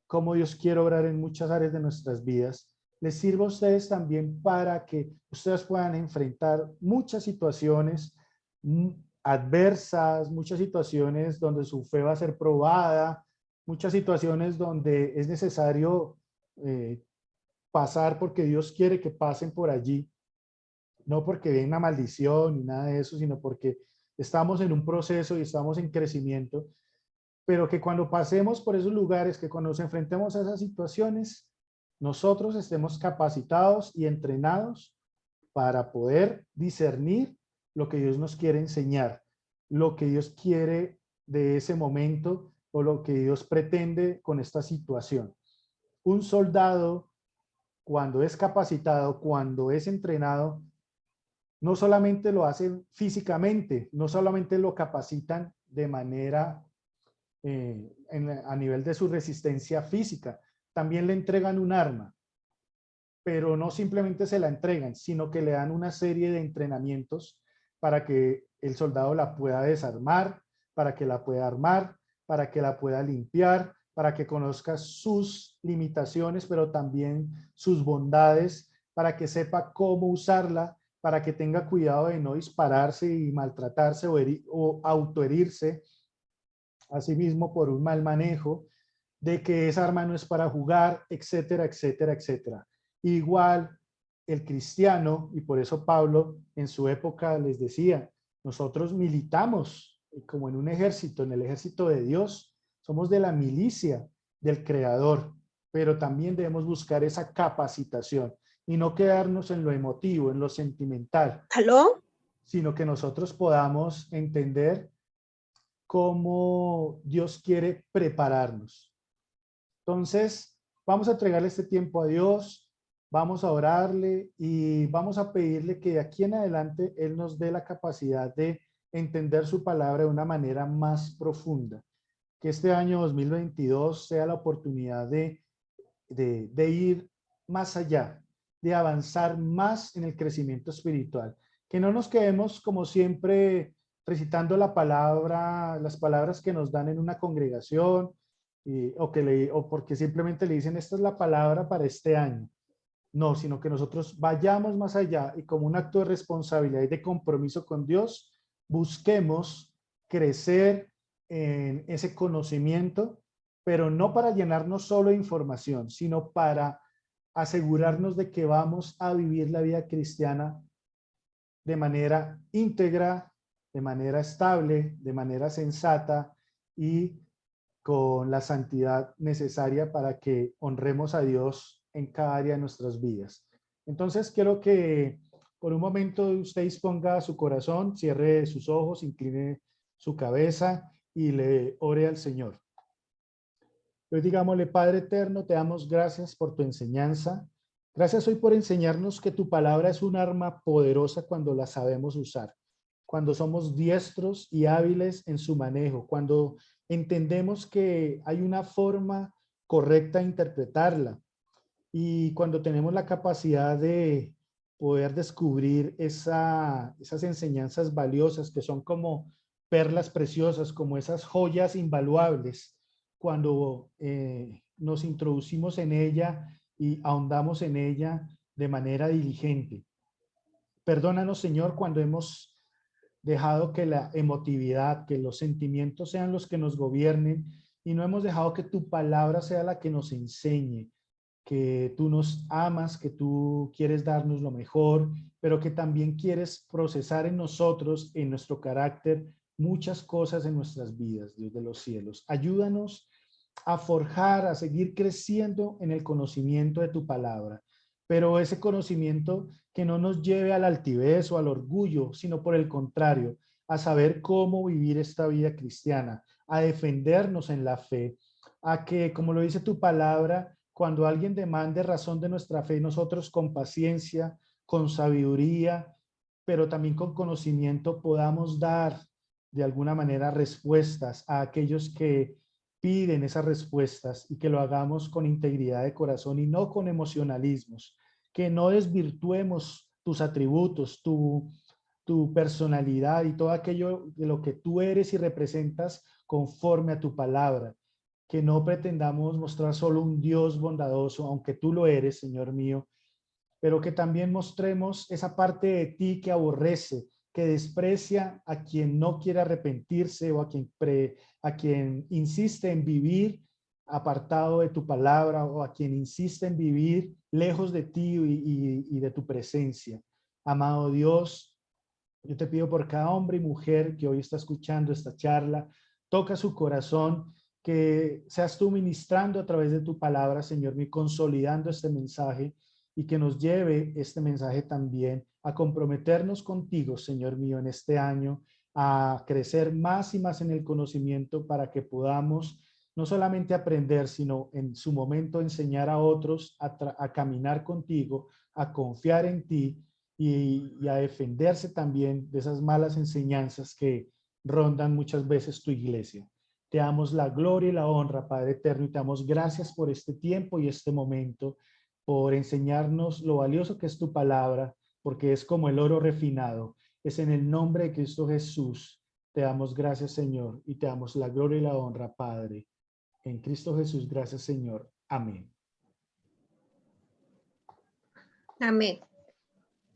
Speaker 1: cómo Dios quiere obrar en muchas áreas de nuestras vidas, les sirva a ustedes también para que ustedes puedan enfrentar muchas situaciones adversas, muchas situaciones donde su fe va a ser probada, muchas situaciones donde es necesario pasar porque Dios quiere que pasen por allí, no porque venga una maldición ni nada de eso, sino porque estamos en un proceso y estamos en crecimiento, pero que cuando pasemos por esos lugares, que cuando nos enfrentemos a esas situaciones, nosotros estemos capacitados y entrenados para poder discernir lo que Dios nos quiere enseñar, lo que Dios quiere de ese momento o lo que Dios pretende con esta situación. Un soldado, cuando es capacitado, cuando es entrenado, no solamente lo hacen físicamente, no solamente lo capacitan de manera a nivel de su resistencia física, también le entregan un arma, pero no simplemente se la entregan, sino que le dan una serie de entrenamientos para que el soldado la pueda desarmar, para que la pueda armar, para que la pueda limpiar, para que conozca sus limitaciones, pero también sus bondades, para que sepa cómo usarla, para que tenga cuidado de no dispararse y maltratarse o autoherirse a sí mismo por un mal manejo, de que esa arma no es para jugar, etcétera, etcétera, etcétera. Igual el cristiano, y por eso Pablo en su época les decía, nosotros militamos como en un ejército, en el ejército de Dios, somos de la milicia del Creador, pero también debemos buscar esa capacitación y no quedarnos en lo emotivo, en lo sentimental,
Speaker 2: ¿Aló?
Speaker 1: sino que nosotros podamos entender cómo Dios quiere prepararnos. Entonces, vamos a entregarle este tiempo a Dios, vamos a orarle y vamos a pedirle que de aquí en adelante Él nos dé la capacidad de entender su palabra de una manera más profunda. Que este año 2022 sea la oportunidad de ir más allá, de avanzar más en el crecimiento espiritual. Que no nos quedemos como siempre recitando la palabra, las palabras que nos dan en una congregación, o porque simplemente le dicen, esta es la palabra para este año. No, sino que nosotros vayamos más allá y como un acto de responsabilidad y de compromiso con Dios, busquemos crecer en ese conocimiento, pero no para llenarnos solo de información, sino para asegurarnos de que vamos a vivir la vida cristiana de manera íntegra, de manera estable, de manera sensata y con la santidad necesaria para que honremos a Dios en cada área de nuestras vidas. Entonces quiero que por un momento usted disponga su corazón, cierre sus ojos, incline su cabeza y le ore al Señor. Pues digámosle, Padre eterno, te damos gracias por tu enseñanza. Gracias hoy por enseñarnos que tu palabra es un arma poderosa cuando la sabemos usar, cuando somos diestros y hábiles en su manejo, cuando entendemos que hay una forma correcta de interpretarla y cuando tenemos la capacidad de poder descubrir esas enseñanzas valiosas que son como perlas preciosas, como esas joyas invaluables, cuando nos introducimos en ella y ahondamos en ella de manera diligente. Perdónanos, Señor, cuando hemos dejado que la emotividad, que los sentimientos sean los que nos gobiernen y no hemos dejado que tu palabra sea la que nos enseñe, que tú nos amas, que tú quieres darnos lo mejor, pero que también quieres procesar en nosotros, en nuestro carácter, muchas cosas en nuestras vidas, Dios de los cielos. Ayúdanos a forjar, a seguir creciendo en el conocimiento de tu palabra, pero ese conocimiento que no nos lleve a la altivez o al orgullo, sino por el contrario, a saber cómo vivir esta vida cristiana, a defendernos en la fe, a que, como lo dice tu palabra, cuando alguien demande razón de nuestra fe, nosotros con paciencia, con sabiduría, pero también con conocimiento podamos dar de alguna manera respuestas a aquellos que piden esas respuestas y que lo hagamos con integridad de corazón y no con emocionalismos, que no desvirtuemos tus atributos, tu personalidad y todo aquello de lo que tú eres y representas conforme a tu palabra, que no pretendamos mostrar solo un Dios bondadoso, aunque tú lo eres, Señor mío, pero que también mostremos esa parte de ti que aborrece, que desprecia a quien no quiere arrepentirse o a quien insiste en vivir apartado de tu palabra o a quien insiste en vivir lejos de ti y de tu presencia. Amado Dios, yo te pido por cada hombre y mujer que hoy está escuchando esta charla, toca su corazón, que seas tú ministrando a través de tu palabra, Señor mío, consolidando este mensaje y que nos lleve este mensaje también a comprometernos contigo, Señor mío, en este año, a crecer más y más en el conocimiento para que podamos no solamente aprender, sino en su momento enseñar a otros a caminar contigo, a confiar en ti y a defenderse también de esas malas enseñanzas que rondan muchas veces tu iglesia. Te damos la gloria y la honra, Padre eterno, y te damos gracias por este tiempo y este momento, por enseñarnos lo valioso que es tu palabra, porque es como el oro refinado. Es en el nombre de Cristo Jesús. Te damos gracias, Señor, y te damos la gloria y la honra, Padre. En Cristo Jesús, gracias, Señor. Amén.
Speaker 2: Amén.